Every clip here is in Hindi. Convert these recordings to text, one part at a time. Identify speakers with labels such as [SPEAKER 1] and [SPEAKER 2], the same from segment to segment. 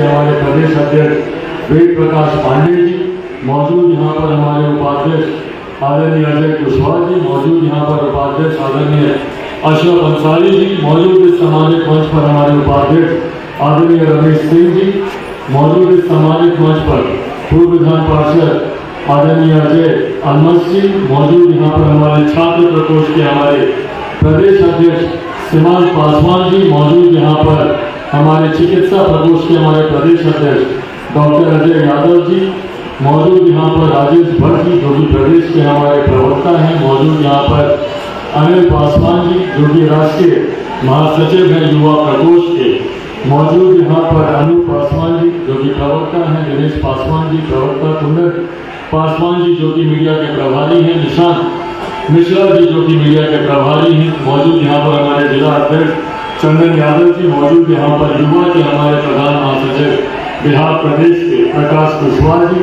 [SPEAKER 1] हमारे प्रदेश अध्यक्ष वेद प्रकाश पांडे जी मौजूद, यहाँ पर हमारे उपाध्यक्ष आदरणीय अजय कुशवाहा जी मौजूद, यहाँ पर उपाध्यक्ष आदरणीय अशरफ अंसारी जी मौजूद, इस सामाजिक मंच पर हमारे उपाध्यक्ष आदरणीय रमेश सिंह जी मौजूद, इस सामाजिक मंच पर पूर्व विधान पार्षद आदरणीय अजय अलमस जी मौजूद, यहाँ पर हमारे छात्र प्रकोष्ठ के हमारे प्रदेश अध्यक्ष सीमांत पासवान जी मौजूद, यहाँ पर हमारे चिकित्सा प्रकोष्ठ के हमारे प्रदेश अध्यक्ष डॉक्टर अजय यादव जी मौजूद, यहाँ पर राजेश भट्ट जी जो कि प्रदेश के हमारे प्रवक्ता हैं मौजूद, यहाँ पर अनिल पासवान जी जो कि राष्ट्रीय महासचिव हैं युवा प्रकोष्ठ के मौजूद, यहाँ पर अनूप पासवान जी जो कि प्रवक्ता हैं, दिनेश पासवान जी प्रवक्ता, कुंदन पासवान जी जो कि मीडिया के प्रभारी हैं, निशांत मिश्रा जी जो कि मीडिया के प्रभारी हैं मौजूद, यहाँ पर हमारे जिला अध्यक्ष चंदन यादव जी मौजूद, यहाँ पर युवा के हमारे प्रधान महासचिव बिहार प्रदेश के प्रकाश कुशवाहा जी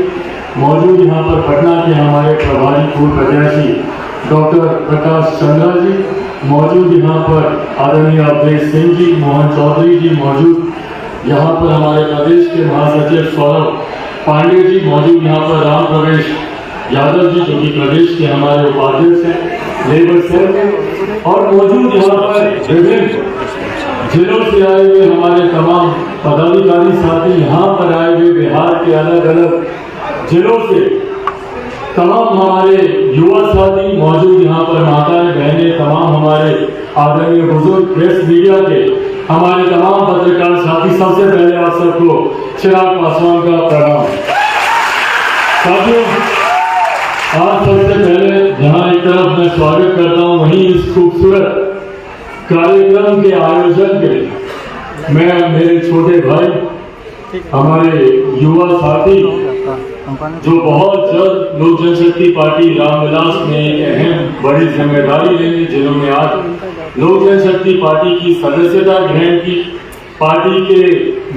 [SPEAKER 1] मौजूद, यहाँ पर पटना के हमारे प्रभारी पूर्व प्रत्याशी डॉक्टर प्रकाश चंद्रा जी मौजूद, यहाँ पर आदरणीय अवधेश सिंह जी, मोहन चौधरी जी मौजूद, यहाँ पर हमारे प्रदेश के महासचिव सौरभ पांडे जी मौजूद, यहाँ पर राम प्रवेश यादव जी जो कि प्रदेश के हमारे उपाध्यक्ष हैं लेबर सेल के, और मौजूद यहाँ पर विभिन्न जिलों से आए हुए हमारे तमाम पदाधिकारी साथी, यहाँ पर आए हुए बिहार के अलग अलग जिलों से तमाम हमारे युवा साथी मौजूद, यहाँ पर माताएं बहनें, तमाम हमारे आदरणीय बुजुर्ग प्रेस मीडिया के हमारे तमाम पत्रकार साथी, सबसे पहले आप सबको चिराग पासवान का प्रणाम। साथियों, आज सबसे पहले जहाँ एक तरफ मैं स्वागत करता हूँ वहीं इस खूबसूरत कार्यक्रम के आयोजन के लिए मैं मेरे छोटे भाई हमारे युवा साथी जो बहुत जल्द लोक जनशक्ति पार्टी रामविलास में एक अहम बड़ी जिम्मेदारी लेंगे, जिन्होंने आज लोक जनशक्ति पार्टी की सदस्यता ग्रहण की, पार्टी के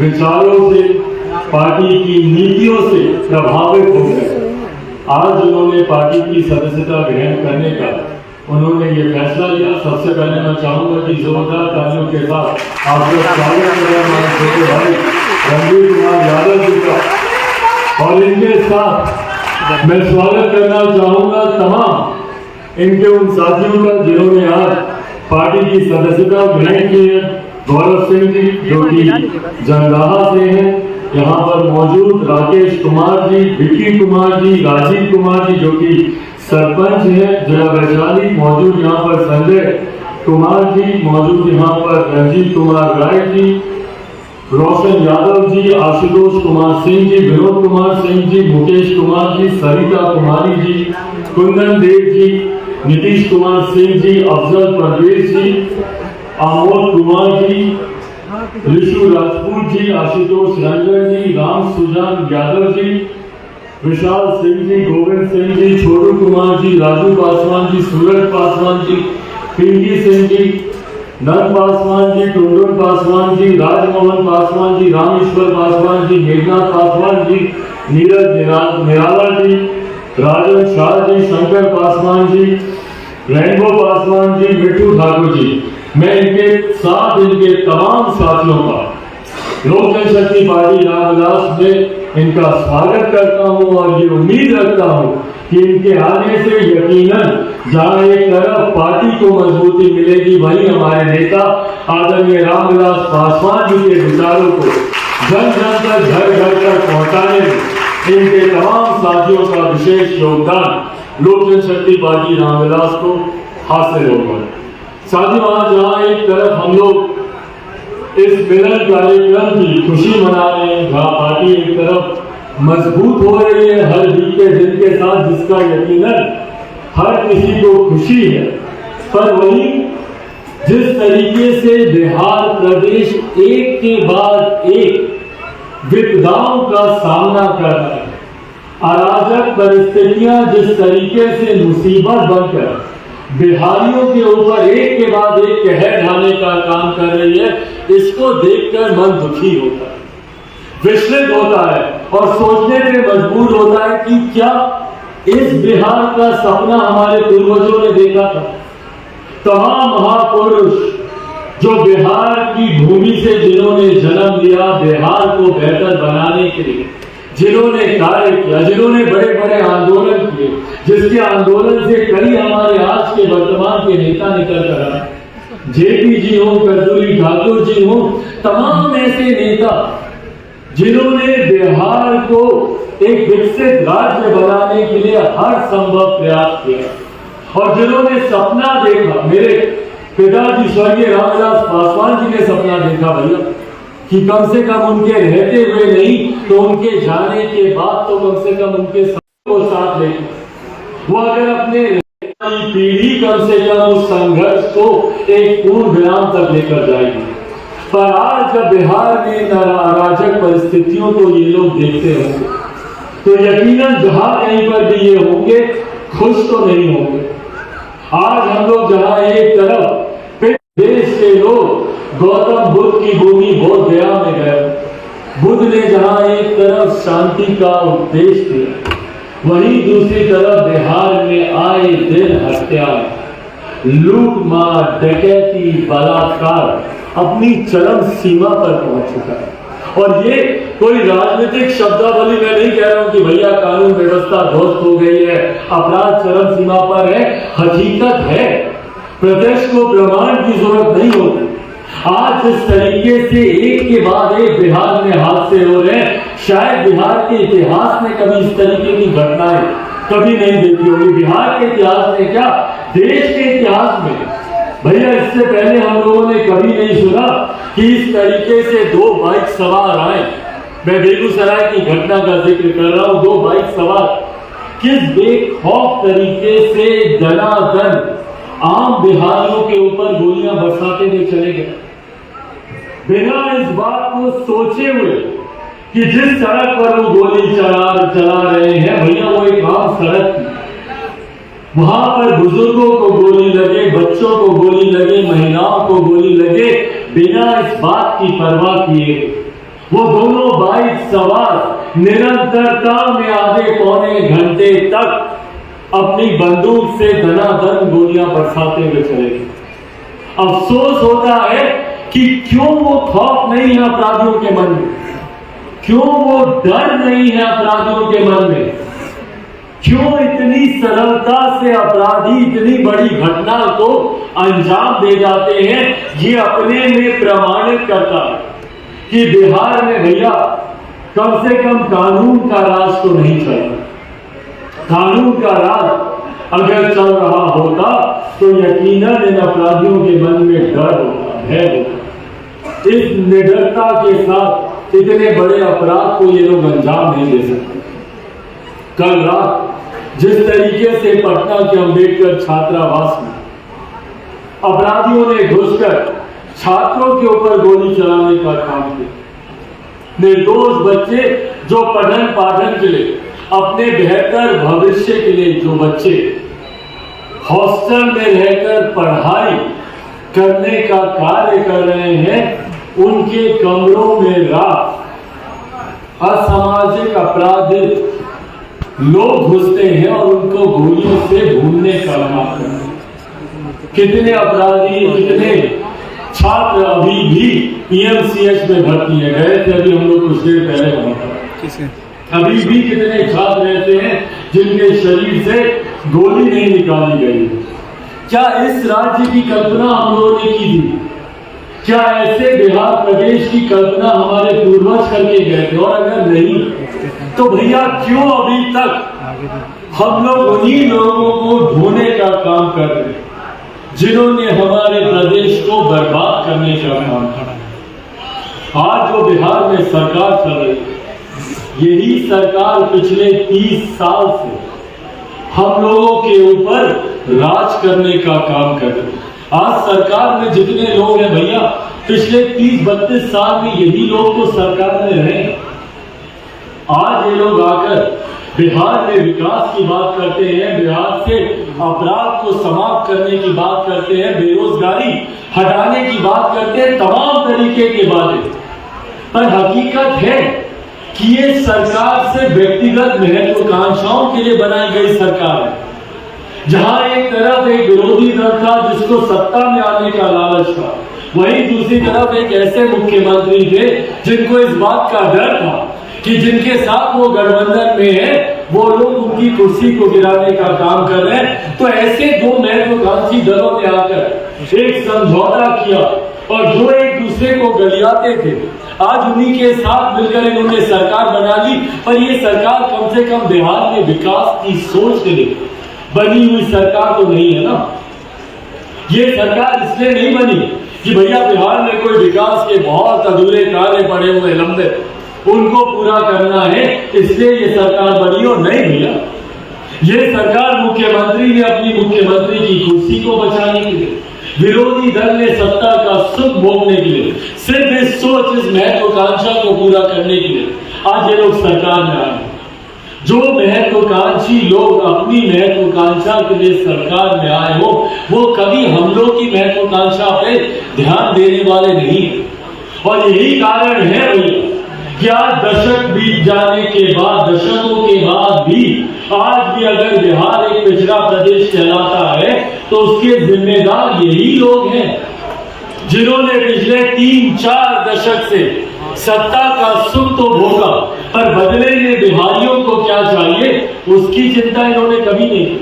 [SPEAKER 1] विचारों से, पार्टी की नीतियों से प्रभावित हो गए। आज उन्होंने पार्टी की सदस्यता ग्रहण करने का उन्होंने ये फैसला लिया। सबसे पहले मैं चाहूंगा कि जोरदार तालियों के साथ आपका स्वागत करें हमारे छोटे भाई रणवीर कुमार यादव जी का, और इनके साथ मैं स्वागत करना चाहूंगा तमाम इनके उन साथियों का जिन्होंने आज पार्टी की सदस्यता ग्रहण की है। गौरव सिंह जी जो कि जंगाहा से हैं, यहाँ पर मौजूद राकेश कुमार जी, विक्की कुमार जी, राजीव कुमार जी जो कि सरपंच है जिला वैशाली मौजूद, यहाँ पर संजय कुमार जी मौजूद, यहाँ पर रंजीत कुमार राय जी, रोशन यादव जी, आशुतोष कुमार सिंह जी, विनोद कुमार सिंह जी, मुकेश कुमार जी, सरिता कुमारी जी, कुंदन देव जी, नीतीश कुमार सिंह जी, अफजल परवेज जी, आमोद कुमार जी, ऋषु राजपूत जी, आशुतोष रंजन जी, राम सुजान यादव जी, विशाल सिंह जी, गोविंद सिंह जी, छोटू कुमार जी, राजू पासवान जी, सूरज पासवान जी, पिंकी सिंह जी, नंद पासवान जी, टुंडुन पासवान जी, राजमोहन पासवान जी, रामेश्वर पासवान जी, मेघनाथ पासवान जी, नीरज निराला जी, राजन शाह जी, शंकर पासवान जी, रेनबो पासवान जी, मिट्टू ठाकुर जी, मैं इनके साथ इनके तमाम साथियों का लोक जनशक्ति पार्टी रामविलास में इनका स्वागत करता हूं और ये उम्मीद रखता हूं कि इनके आने से यकीनन जहां एक तरफ पार्टी को मजबूती मिलेगी, वहीं हमारे नेता आदरणीय रामविलास पासवान जी के विचारों को जन जन तक घर घर तक पहुंचाने में इनके तमाम साथियों का विशेष योगदान लोक जनशक्ति पार्टी रामविलास को हासिल होगा। साथियों, आज जहाँ एक तरफ हम लोग इस मिलन कार्यक्रम की खुशी मना रहे हैं, जहाँ पार्टी एक तरफ मजबूत हो रही है हर बीते दिन के साथ, जिसका यकीनन हर किसी को खुशी है, पर वहीं जिस तरीके से बिहार प्रदेश एक के बाद एक विपदाओं का सामना कर रहा है, अराजक परिस्थितियां जिस तरीके से मुसीबत बनकर बिहारियों के ऊपर एक के बाद एक कहर ढाने का काम कर रही है, इसको देखकर मन दुखी होता है, विचलित होता है और सोचने पे मजबूर होता है कि क्या इस बिहार का सपना हमारे पूर्वजों ने देखा था? तमाम महापुरुष जो बिहार की भूमि से जिन्होंने जन्म लिया, बिहार को बेहतर बनाने के लिए जिन्होंने कार्य किया, जिन्होंने बड़े बड़े आंदोलन किए, जिसके आंदोलन से कई हमारे आज के वर्तमान के नेता निकल कर आए, जेपी जी हो, कर्पूरी ठाकुर जी हो, तमाम ऐसे नेता जिन्होंने बिहार को एक विकसित राज्य बनाने के लिए हर संभव प्रयास किया और जिन्होंने सपना देखा। मेरे पिताजी स्वर्गीय रामविलास पासवान जी ने सपना देखा भैया कि कम से कम उनके रहते हुए नहीं तो उनके जाने के बाद तो कम से कम उनके को साथ लेकर वो अगर अपने पीढ़ी कम से कम उस संघर्ष को एक पूर्ण विराम तक लेकर जाएगी। पर आज जब बिहार में अराजक परिस्थितियों को ये लोग देखते होंगे तो यकीनन जहां कहीं पर भी ये होंगे खुश तो नहीं होंगे। आज हम लोग जहां एक तरफ देश के लोग गौतम बुद्ध की भूमि बोध गया में गए, बुद्ध ने जहां एक तरफ शांति का उपदेश दिया, वहीं दूसरी तरफ बिहार में आए दिन हत्या, लूट मार, डकैती, बलात्कार अपनी चरम सीमा पर पहुंच चुका है। और ये कोई राजनीतिक शब्दावली मैं नहीं कह रहा हूं कि भैया कानून व्यवस्था ध्वस्त हो गई है, अपराध चरम सीमा पर है, हकीकत है। प्रत्यक्ष को प्रमाण की जरूरत नहीं होती। आज जिस तरीके से एक के बाद एक बिहार में हादसे हो रहे हैं, शायद बिहार के इतिहास में कभी इस तरीके की घटनाएं कभी नहीं देखी होगी। बिहार के इतिहास में क्या, देश के इतिहास में भैया इससे पहले हम लोगों ने कभी नहीं सुना कि इस तरीके से दो बाइक सवार आए। मैं बेगूसराय की घटना का जिक्र कर रहा हूं। दो बाइक सवार किस बेखौफ तरीके से दनादन आम बिहारियों के ऊपर गोलियां बरसाते हुए चले गए, बिना इस बात को सोचे हुए कि जिस सड़क पर वो गोली चला रहे हैं भैया वो एक आम सड़क थी। वहां पर बुजुर्गों को गोली लगे, बच्चों को गोली लगे, महिलाओं को गोली लगे, बिना इस बात की परवाह किए वो दोनों बाइक सवार निरंतरता में आधे पौने घंटे तक अपनी बंदूक से धनाधन गोलियां बरसाते हुए चले गए। अफसोस होता है कि क्यों वो खौफ नहीं है अपराधियों के मन में, क्यों वो डर नहीं है अपराधियों के मन में, क्यों इतनी सरलता से अपराधी इतनी बड़ी घटना को अंजाम दे जाते हैं। ये अपने में प्रमाणित करता है कि बिहार में भैया कम से कम कानून का राज तो नहीं चलता। कानून का राज अगर चल रहा होता तो यकीनन इन अपराधियों के मन में डर होता, भय होता। इस निडरता के साथ इतने बड़े अपराध को ये लोग अंजाम नहीं दे सकते। कल रात जिस तरीके से पटना के अंबेडकर छात्रावास में अपराधियों ने घुसकर छात्रों के ऊपर गोली चलाने का काम किया, निर्दोष बच्चे जो पठन पाठन के लिए, अपने बेहतर भविष्य के लिए जो बच्चे हॉस्टल में रहकर पढ़ाई करने का कार्य कर रहे हैं, उनके कमरों में रात असामाजिक अपराधी लोग घुसते हैं और उनको गोलियों से भूनने का काम करते हैं। कितने अपराधी, कितने छात्र अभी भी पीएमसीएच में भर्ती है, गए थे अभी हम लोग कुछ देर पहले वहां पर। अभी भी कितने छात्र रहते हैं जिनके शरीर से गोली नहीं निकाली गई। क्या इस राज्य की कल्पना हम लोगों ने की थी? क्या ऐसे बिहार प्रदेश की कल्पना हमारे पूर्वज करके गए थे? और अगर नहीं तो भैया क्यों अभी तक हम लोग उन्हीं लोगों को ढूंढने का काम कर रहे हैं जिन्होंने हमारे प्रदेश को बर्बाद करने का काम किया। आज जो बिहार में सरकार चल रही है, यही सरकार पिछले 30 साल से हम लोगों के ऊपर राज करने का काम कर रही है। आज सरकार में जितने लोग हैं भैया, पिछले 30-32 साल में यही लोग तो सरकार में रहे। आज ये लोग आकर बिहार में विकास की बात करते हैं, बिहार से अपराध को समाप्त करने की बात करते हैं, बेरोजगारी हटाने की बात करते हैं, तमाम तरीके के बातें। पर हकीकत है कि ये सरकार से व्यक्तिगत महत्वाकांक्षाओं के लिए बनाई गई सरकार है। जहां एक तरफ एक विरोधी दल था जिसको सत्ता में आने का लालच था, वहीं दूसरी तरफ एक ऐसे मुख्यमंत्री थे जिनको इस बात का डर था कि जिनके साथ वो गठबंधन में है वो लोग उनकी कुर्सी को गिराने का काम कर रहे हैं। तो ऐसे दो महत्वाकांक्षी दलों ने आकर एक समझौता किया और जो एक दूसरे को गलियाते थे, आज उन्हीं के साथ मिलकर इन्होंने सरकार बना ली। पर ये सरकार कम से कम बिहार में विकास की सोच के लिए बनी हुई सरकार तो नहीं है ना। ये सरकार इसलिए नहीं बनी कि भैया बिहार में कोई विकास के बहुत अधूरे कार्य पड़े हुए लंबे, उनको पूरा करना है इसलिए ये सरकार बनी हो, नहीं भैया। ये सरकार मुख्यमंत्री ने अपनी मुख्यमंत्री की कुर्सी को बचाने के लिए, विरोधी दल ने सत्ता का सुख भोगने के लिए, सिर्फ इस सोच, इस महत्वाकांक्षा को पूरा करने के लिए आज ये लोग सरकार में आए। जो महत्वाकांक्षी लोग अपनी महत्वाकांक्षा के लिए सरकार में आए हो, वो कभी हम लोग की महत्वाकांक्षा पे ध्यान देने वाले नहीं। और यही कारण है भैया कि आज दशक बीत जाने के बाद, दशकों के बाद भी आज भी अगर बिहार एक पिछड़ा प्रदेश कहलाता है तो उसके जिम्मेदार यही लोग हैं जिन्होंने पिछले 3-4 दशक से सत्ता का सुख तो भोगा, पर बदले में बिहारियों को क्या चाहिए उसकी चिंता इन्होंने कभी नहीं की।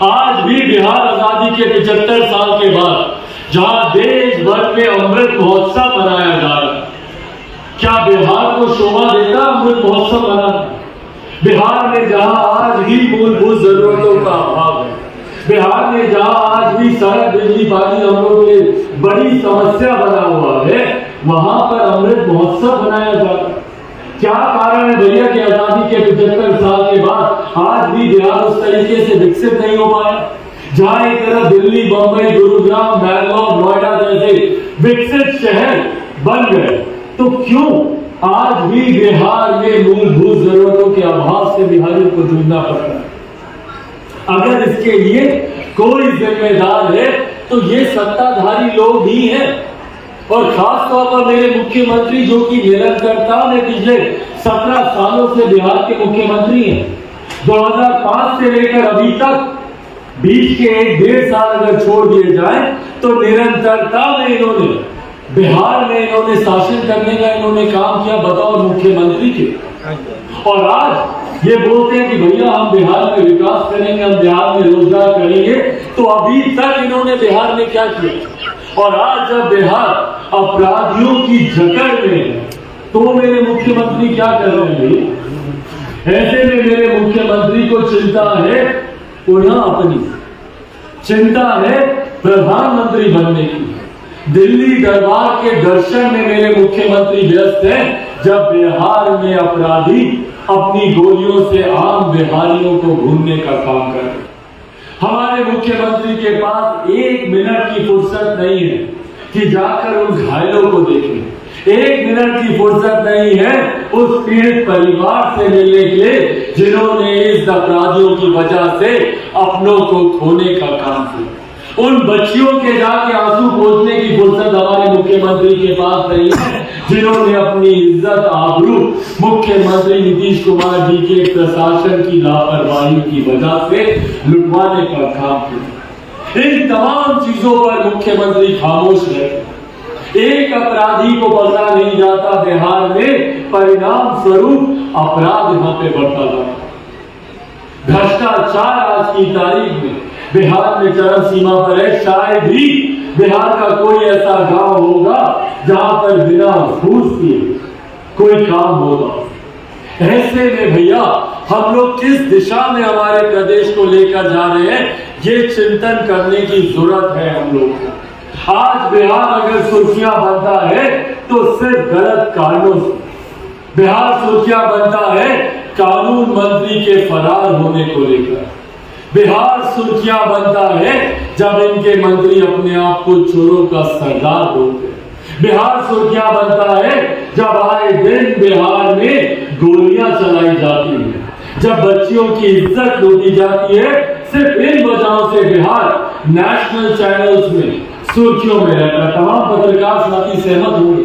[SPEAKER 1] आज भी बिहार आजादी के 75 साल के बाद जहां देश भर में अमृत महोत्सव मनाया जा रहा है, क्या बिहार को शोभा देता अमृत महोत्सव मनाना? बिहार में जहां आज भी मूलभूत जरूरतों का अभाव है, बिहार में जहां आज भी सड़क, बिजली, पानी हम लोग के बड़ी समस्या बना हुआ है, वहां पर अमृत महोत्सव बनाया जा रहा है। क्या कारण है भैया कि आजादी के 75 साल के बाद आज भी बिहार उस तरीके से विकसित नहीं हो पाया? जहां एक तरफ दिल्ली, बंबई, गुरुग्राम, बैंगलोर, नोएडा जैसे विकसित शहर बन गए, तो क्यों आज भी बिहार में मूलभूत जरूरतों के अभाव से बिहारियों को जूझना पड़ रहा है? अगर इसके लिए कोई जिम्मेदार है तो ये सत्ताधारी लोग ही हैं। और खास तौर पर मेरे मुख्यमंत्री जो कि निरंतरता में पिछले 17 सालों से बिहार के मुख्यमंत्री हैं, 2005 से लेकर अभी तक बीच के 1-1.5 साल अगर छोड़ दिए जाए तो निरंतरता में इन्होंने बिहार में इन्होंने शासन करने का इन्होंने काम किया बतौर मुख्यमंत्री के। और आज ये बोलते हैं कि भैया हम बिहार में विकास करेंगे, हम बिहार में रोजगार करेंगे, तो अभी तक इन्होंने बिहार में क्या किया? और आज जब बिहार अपराधियों की जकड़ में है तो मेरे मुख्यमंत्री क्या कर रहे हैं? ऐसे में मेरे मुख्यमंत्री को चिंता है पुनः अपनी, चिंता है प्रधानमंत्री बनने की। दिल्ली दरबार के दर्शन में मेरे मुख्यमंत्री व्यस्त हैं, जब बिहार में अपराधी अपनी गोलियों से आम बिहारियों को भूनने का काम कर रहे हैं। हमारे मुख्यमंत्री के पास 1 मिनट की फुर्सत नहीं है कि जाकर उन घायलों को देखें, 1 मिनट की फुर्सत नहीं है उस पीड़ित परिवार से मिलने के लिए जिन्होंने इस अपराधियों की वजह से अपनों को खोने का काम किया। उन बच्चियों के जाके आंसू पोंछने की फुर्सत हमारे मुख्यमंत्री के पास नहीं है जिन्होंने अपनी इज्जत, आबरू मुख्यमंत्री नीतीश कुमार जी के प्रशासन की लापरवाही की वजह से लुटवाने का काम किया। इन तमाम चीजों पर मुख्यमंत्री खामोश रहते। एक अपराधी को पकड़ा नहीं जाता बिहार में, परिणाम स्वरूप अपराध यहां पे बढ़ता जाता। भ्रष्टाचार आज की तारीख में बिहार में चरम सीमा पर है। शायद ही बिहार का कोई ऐसा गांव होगा जहां पर बिना घूस के कोई काम होगा। ऐसे में भैया हम लोग किस दिशा में हमारे प्रदेश को लेकर जा रहे हैं, ये चिंतन करने की जरूरत है हम लोग को। आज बिहार अगर सुर्खियां बनता है तो सिर्फ गलत कारणों से। बिहार सुर्खियां बनता है कानून मंत्री के फरार होने को लेकर। बिहार सुर्खियां बनता है जब इनके मंत्री अपने आप को चोरों का सरदार बोलते हैं। बिहार सुर्खियां बनता है जब आए दिन बिहार में गोलियां चलाई जाती हैं, जब बच्चियों की इज्जत लूटी जाती है। सिर्फ इन वजहों से बिहार नेशनल चैनल्स में सुर्खियों में रहता है। तमाम पत्रकार साथी सहमत होंगे।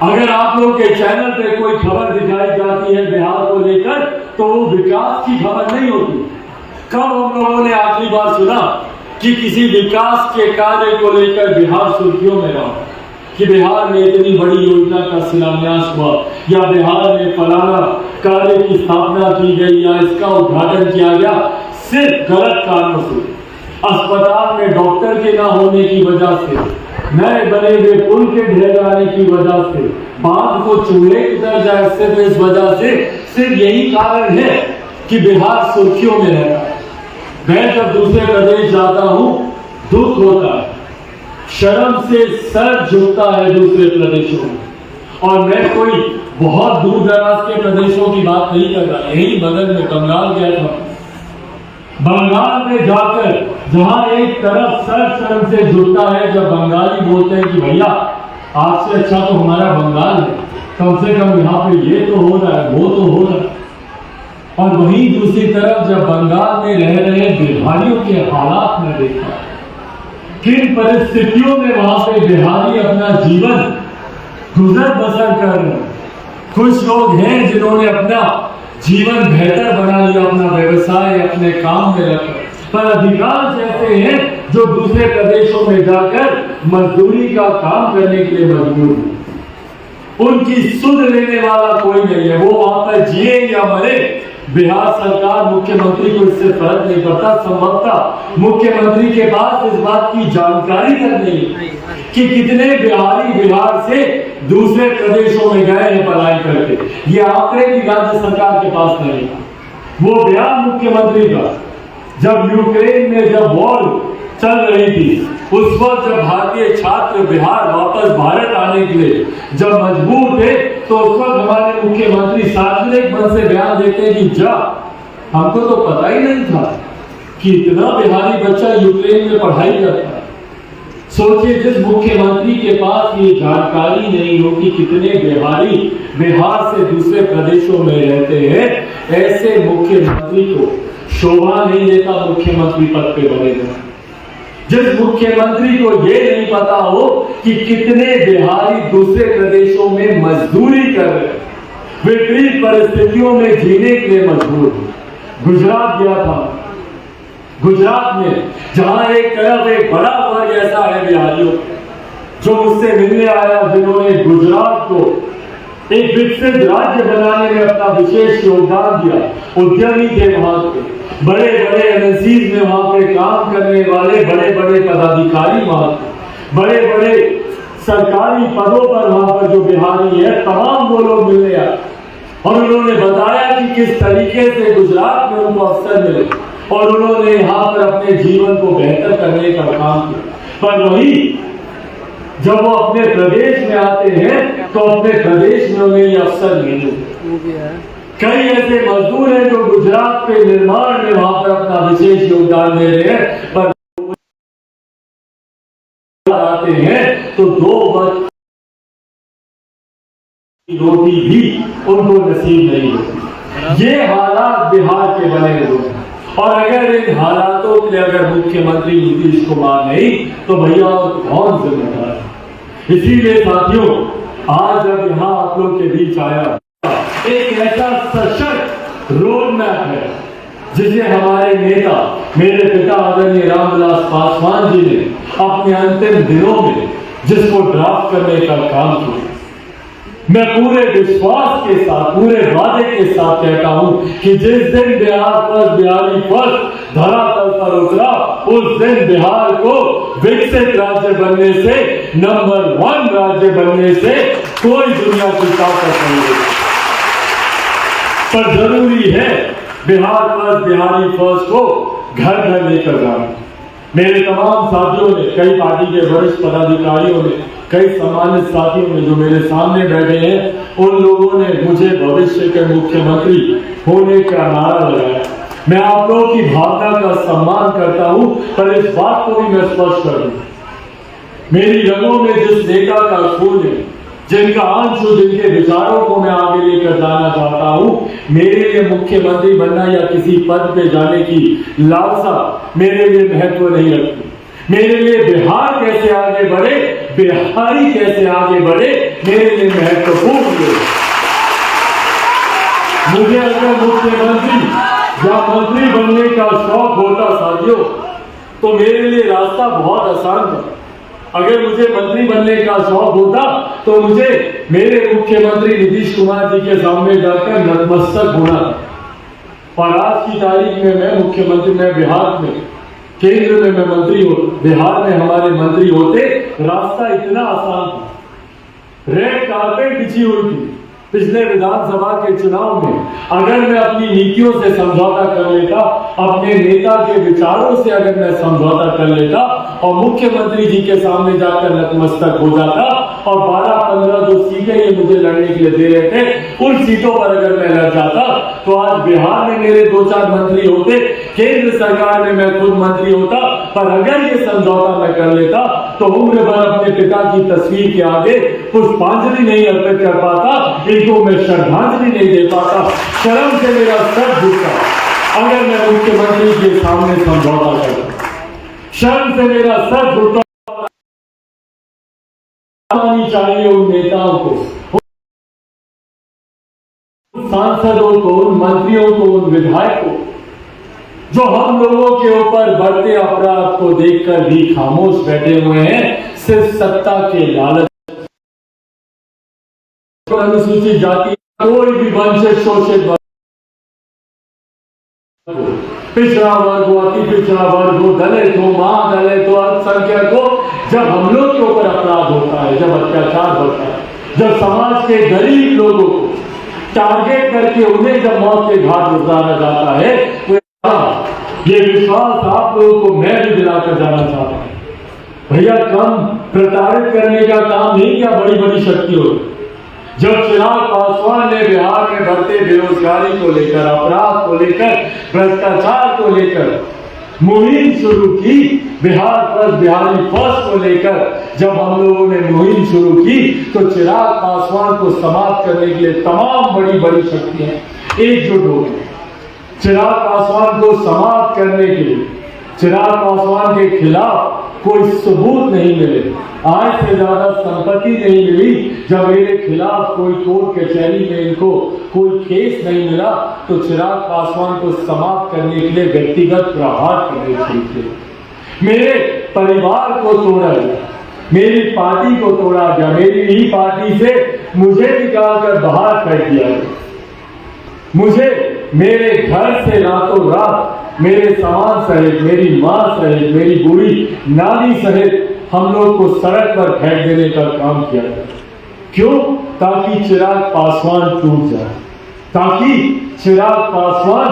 [SPEAKER 1] अगर आप लोग के चैनल पे कोई खबर दिखाई जाती है बिहार को लेकर तो वो विकास की खबर नहीं होती। कब हम लोगों ने आखिरी बार सुना कि किसी विकास के कार्य को लेकर बिहार सुर्खियों में रहा, कि बिहार में इतनी बड़ी योजना का शिलान्यास हुआ या बिहार में फलाना कार्य की स्थापना की गई या इसका उद्घाटन किया गया सिर्फ गलत कारणों से, अस्पताल में डॉक्टर के ना होने की वजह से, नए बने हुए पुल के ढह जाने की वजह से, बांध को चूल्हे उतर जाए सिर्फ इस वजह से, सिर्फ यही कारण है कि बिहार सुर्खियों में रहता है। मैं जब दूसरे प्रदेश जाता हूं दुख होता है, शर्म से सर झुकता है दूसरे प्रदेशों में। और मैं कोई बहुत दूर दराज के प्रदेशों की बात नहीं कर रहा, यही बगल में बंगाल गया था। बंगाल में जाकर जहां एक तरफ सर शर्म से झुकता है जब बंगाली बोलते हैं कि भैया आपसे अच्छा तो हमारा बंगाल है, कम से कम यहाँ पे ये तो हो रहा है, वो तो हो रहा है। और वहीं दूसरी तरफ जब बंगाल में रह रहे बिहारियों के हालात में देखा, किन परिस्थितियों में वहां पे बिहारी अपना जीवन गुजर बसर कर रहे हैं। कुछ लोग हैं जिन्होंने अपना जीवन बेहतर बना लिया, अपना व्यवसाय अपने काम में रखा, पर अधिकांश ऐसे हैं जो दूसरे प्रदेशों में जाकर मजदूरी का काम करने के लिए मजबूर हैं। उनकी सुध लेने वाला कोई नहीं है, वो वहां पर जिए या मरे, बिहार सरकार मुख्यमंत्री को इससे फर्क नहीं पड़ता। संभवतः मुख्यमंत्री के पास इस बात की जानकारी तक नहीं है कि कितने बिहारी बिहार से दूसरे प्रदेशों में गए हैं पढ़ाई करके। ये आंकड़े भी राज्य सरकार के पास नहीं है। वो बयान मुख्यमंत्री का जब यूक्रेन में जब वॉर चल रही थी, उस वक्त जब भारतीय छात्र बिहार वापस भारत आने के लिए जब मजबूर थे, तो उस वक्त हमारे मुख्यमंत्री सार्वजनिक मन से बयान देते हैं कि जा, हमको तो पता ही नहीं था कि इतना बिहारी बच्चा यूक्रेन में पढ़ाई करता है। सोचिए जिस मुख्यमंत्री के पास ये जानकारी नहीं होगी कितने बिहारी बिहार से दूसरे प्रदेशों में रहते हैं, ऐसे मुख्यमंत्री को शोभा नहीं देता मुख्यमंत्री पद पे बने रहना। जिस मुख्यमंत्री को ये नहीं पता हो कि कितने बिहारी दूसरे प्रदेशों में मजदूरी कर रहे हैं, विपरीत परिस्थितियों में जीने के लिए मजबूर। गुजरात गया था, गुजरात में जहां एक तरफ एक बड़ा वर्ग ऐसा है बिहारियों जो मुझसे मिलने आया, जिन्होंने गुजरात को एक विकसित राज्य बनाने में अपना विशेष योगदान दिया, उद्यमी थे वहां के, बड़े बड़े एमएनसीज में वहां पे काम करने वाले बड़े बड़े पदाधिकारी वहां के, बड़े बड़े सरकारी पदों पर वहां पर जो बिहारी है, तमाम वो लोग मिलने आए और उन्होंने बताया कि किस तरीके से गुजरात में उनको अवसर मिले और उन्होंने यहाँ पर अपने जीवन को बेहतर करने का काम किया। पर वही जब वो अपने प्रदेश में आते हैं तो अपने प्रदेश में उन्हें ये अवसर नहीं मिलते। कई ऐसे मजदूर हैं जो गुजरात के निर्माण में वहां पर अपना विशेष योगदान दे रहे हैं, पर आते हैं तो 2 वक्त की रोटी भी उनको नसीब नहीं होती। ये हालात बिहार के बने हुए हैं और अगर इन हालातों के लिए अगर मुख्यमंत्री नीतीश कुमार नहीं तो भैया और कौन जिम्मेदार है। इसीलिए साथियों, आज जब यहाँ आप लोग के बीच आया, एक ऐसा सशक्त रोड मैप है जिसे हमारे नेता मेरे पिता आदरणीय रामविलास पासवान जी ने अपने अंतिम दिनों में जिसको ड्राफ्ट करने का काम किया। मैं पूरे विश्वास के साथ, पूरे वादे के साथ कहता हूं कि जिस दिन बिहार फर्स्ट, बिहारी फर्स्ट धरातल पर उतरा, उस दिन बिहार को विकसित राज्य बनने से, नंबर 1 राज्य बनने से कोई दुनिया की ताकत नहीं है। पर जरूरी है बिहार फर्स्ट, बिहारी फर्स्ट को घर घर लेकर जाना। मेरे तमाम साथियों ने, कई पार्टी के वरिष्ठ पदाधिकारियों ने, कई सम्मानित साथियों ने जो मेरे सामने बैठे हैं, उन लोगों ने मुझे भविष्य के मुख्यमंत्री होने का नारा लगाया। मैं आप लोगों की भावना का सम्मान करता हूं, पर इस बात को भी मैं स्पष्ट कर दूं, मेरी रगों में जिस नेता का खून है, जिनका अंश, जिनके विचारों को मैं आगे लेकर जाना चाहता हूं, मेरे लिए मुख्यमंत्री बनना या किसी पद पे जाने की लालसा मेरे लिए महत्व नहीं रखती। मेरे लिए बिहार कैसे आगे बढ़े, बिहारी कैसे आगे बढ़े, मेरे लिए महत्वपूर्ण है। मुझे अगर मुख्यमंत्री या मंत्री बनने का शौक होता साथियों, तो मेरे लिए रास्ता बहुत आसान था। अगर मुझे मंत्री बनने का शौक होता तो मुझे मेरे मुख्यमंत्री नीतीश कुमार जी के सामने जाकर नतमस्तक होना था। और आज की तारीख में मैं मुख्यमंत्री, मैं बिहार में, केंद्र में मैं मंत्री हूं, बिहार में हमारे मंत्री होते, रास्ता इतना आसान था, रेड कार्पेट बिछी हुई थी। पिछले विधानसभा के चुनाव में अगर मैं अपनी नीतियों से समझौता कर लेता, अपने नेता के विचारों से अगर मैं समझौता कर लेता और मुख्यमंत्री जी के सामने जाकर नतमस्तक हो जाता और 12-15 जो सीटें ये मुझे लड़ने के लिए दे रहे थे, उन सीटों पर अगर मैं लड़ जाता तो आज बिहार में मेरे 2-4 मंत्री होते, केंद्र सरकार में मैं खुद मंत्री होता। पर अगर ये समझौता मैं कर लेता तो उम्र भर अपने पिता की तस्वीर के आगे पुष्पांजलि नहीं अर्पित कर पाता, इनको मैं श्रद्धांजलि नहीं दे पाता, शर्म से मेरा सर झुकता अगर मैं मुख्यमंत्री के सामने समझौता करता, शर्म से मेरा सर झुकता। चाहिए उन नेताओं को, उन सांसदों को, उन मंत्रियों को, उन विधायकों जो हम लोगों के ऊपर बढ़ते अपराध को देखकर भी खामोश बैठे हुए हैं, सिर्फ सत्ता के लालच। अनुसूचित जाति, कोई भी वंचित शोषित वर्ग, पिछड़ा वर्ग हो, अति पिछड़ा वर्ग हो, दलित हो, महादलित हो, अल्पसंख्यक हो, जब हम लोग के ऊपर अपराध होता है, जब अत्याचार होता है, जब समाज के गरीब लोगों को टारगेट करके उन्हें जब मौत के घाट उतारा जाता है, तो ये विश्वास आप लोगों को मैं भी दिलाकर जाना चाहता हूं। भैया, कम प्रताड़ित करने का काम नहीं क्या बड़ी बड़ी शक्ति होती। जब चिराग पासवान ने बिहार में बढ़ते बेरोजगारी को लेकर, अपराध को लेकर, भ्रष्टाचार को लेकर मुहिम शुरू की, बिहार फर्स्ट, बिहारी फर्स्ट को लेकर जब हम लोगों ने मुहिम शुरू की, तो चिराग पासवान को समाप्त करने के लिए तमाम बड़ी बड़ी शक्तियां एकजुट हो गई। चिराग पासवान को समाप्त करने के लिए, चिराग पासवान के खिलाफ कोई सबूत नहीं मिले, आज से ज्यादा संपत्ति नहीं मिली, जब मेरे खिलाफ कोई कोर्ट कचहरी में इनको कोई केस नहीं मिला, तो चिराग पासवान को समाप्त करने के लिए व्यक्तिगत प्रहार करने चाहिए। मेरे परिवार को तोड़ा गया, मेरी पार्टी को तोड़ा गया, मेरी ही पार्टी से मुझे निकालकर बाहर फेंक दिया गया, मुझे मेरे घर से रातों रात मेरे सामान सहित, मेरी मां सहित, मेरी बूढ़ी नानी सहित हम लोग को सड़क पर फेंक देने का काम किया गया। क्यों? ताकि चिराग पासवान टूट जाए, ताकि चिराग पासवान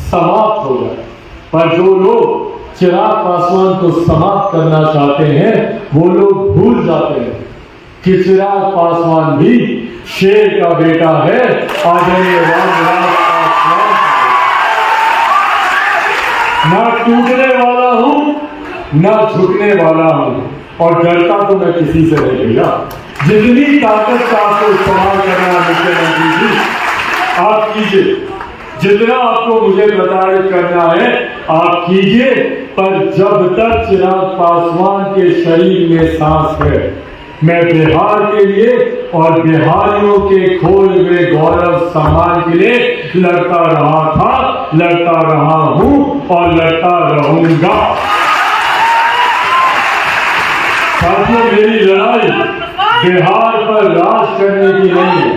[SPEAKER 1] समाप्त हो जाए। पर जो लोग चिराग पासवान को समाप्त करना चाहते हैं, वो लोग भूल जाते हैं कि चिराग पासवान भी शेर का बेटा है, आदरणीय रामविलास पासवान। ना टूटने वाला हूं, ना झुकने वाला हूं, और डरता तो मैं किसी से नहीं भैया। जितनी ताकत का आपको इस्तेमाल करना है मुख्यमंत्री जी, आप कीजिए, जितना आपको मुझे प्रताड़ित करना है आप कीजिए, पर जब तक चिराग पासवान के शरीर में सांस है, मैं बिहार के लिए और बिहारियों के खोए हुए गौरव सम्मान के लिए लड़ता रहा था, लड़ता रहा हूं और लड़ता रहूंगा। साथियों, मेरी लड़ाई बिहार पर राज करने की नहीं है,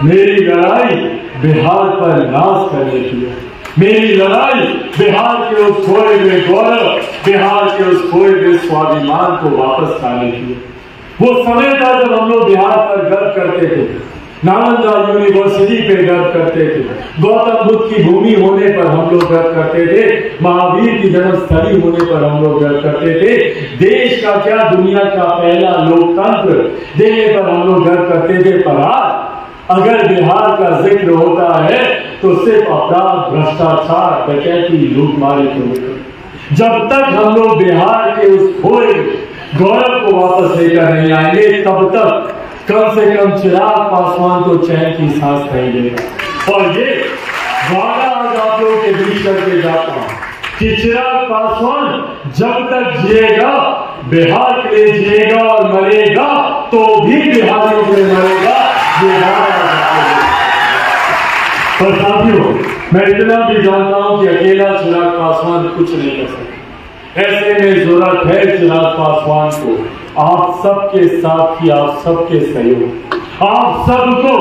[SPEAKER 1] मेरी लड़ाई बिहार पर राज करने की है। मेरी लड़ाई बिहार के उस खोए हुए गौरव, बिहार के उस खोए हुए स्वाभिमान को वापस लाने की है। वो समय था जब हम लोग बिहार पर गर्व करते थे, नालंदा यूनिवर्सिटी पे गर्व करते थे, गौतम बुद्ध की भूमि होने पर हम लोग गर्व करते थे, महावीर की जन्मस्थली होने पर हम लोग गर्व करते थे, देश का क्या दुनिया का पहला लोकतंत्र देने पर हम लोग गर्व करते थे। पर आज अगर बिहार का जिक्र होता है तो सिर्फ अपराध, भ्रष्टाचार, डकैती, लूटमारी को लेकर। जब तक हम लोग बिहार के उस खोए गौरव को वापस लेकर नहीं आएंगे, तब तक कम से कम चिराग पासवान को चैन की सांस नहीं देगा। और ये वादा आज आप लोगों के बीच करके जाता हूं कि चिराग पासवान जब तक जिएगा, बिहार के लिए जिएगा, और मरेगा तो भी बिहारियों के लिए मरेगा। ये वादा पर साथियों, मैं इतना भी जानता हूं कि अकेला चिराग पासवान कुछ नहीं कर सकता। ऐसे में जरूरत है चिराग पासवान को आप सबके साथ ही, आप सबके सहयोग, आप सबको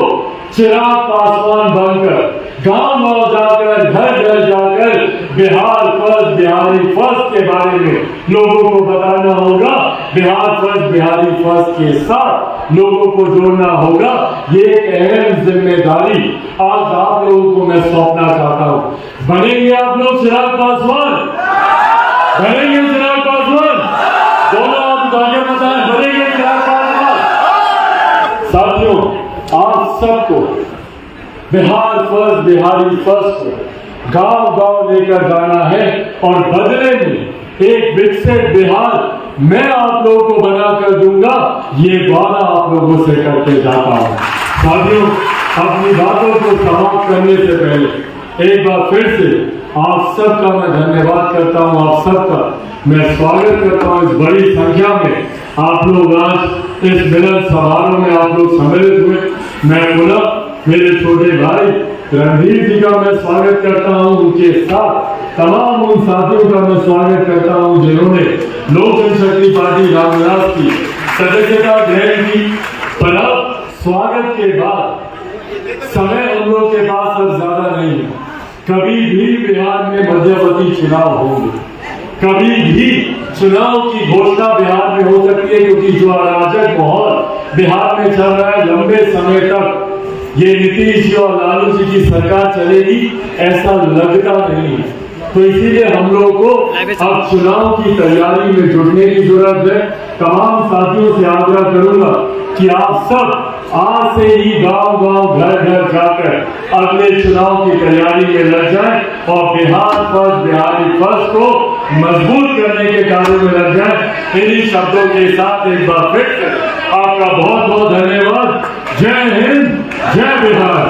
[SPEAKER 1] चिराग पासवान बनकर गांव गांव जाकर, घर घर जाकर बिहार फर्स्ट, बिहारी फर्स्ट के बारे में लोगों को बताना होगा। बिहार फर्स्ट, बिहारी फर्स्ट के साथ लोगों को जोड़ना होगा। ये एक अहम जिम्मेदारी आज आप लोगों को मैं सौंपना चाहता हूं। बनेंगे आप लोग चिराग पासवान? बनेंगे चिराग पासवान? दोनों आप तालियां बजाएं, बनेंगे चिराग पासवान? साथियों, आप सबको बिहार फर्स्ट, बिहारी फर्स्ट को गांव गांव लेकर जाना है और बदले में एक विकसित बिहार मैं आप लोगों को बनाकर दूंगा, ये वादा आप लोगों से करके जाता हूं। साथियों, अपनी बातों को समाप्त करने से पहले एक बार फिर से आप सबका मैं धन्यवाद करता हूं। आप सबका मैं स्वागत करता हूं। इस बड़ी संख्या में आप लोग आज इस मिलन समारोह में आप लोग सम्मिलित हुए। मैं पुनः मेरे छोटे भाई रणधीर जी का मैं स्वागत करता हूं। उनके साथ तमाम उन साथियों का मैं स्वागत करता हूं जिन्होंने लोक जनशक्ति पार्टी रामविलास की सदस्यता ग्रहण की। पर अब स्वागत के बाद समय हम लोग के पास अब ज्यादा नहीं है। कभी भी बिहार में मध्यवर्ती चुनाव होंगे, कभी भी चुनाव की घोषणा बिहार में हो सकती है, क्योंकि जो अराजक माहौल बिहार में चल रहा है, लंबे समय तक ये नीतीश जी और लालू जी की सरकार चलेगी ऐसा लगता नहीं है। तो इसीलिए हम लोगों को अब चुनाव की तैयारी में जुटने की जरूरत है। तमाम साथियों से आग्रह करूंगा कि आप सब आज से ही गांव गांव, घर घर जाकर अगले चुनाव की तैयारी में लग जाएं और बिहार फर्स्ट, बिहारी फर्स्ट को मजबूत करने के कार्य में लग जाएं। इन्हीं शब्दों के साथ एक बार फिर से आपका बहुत बहुत धन्यवाद। जय हिंद, जय बिहार।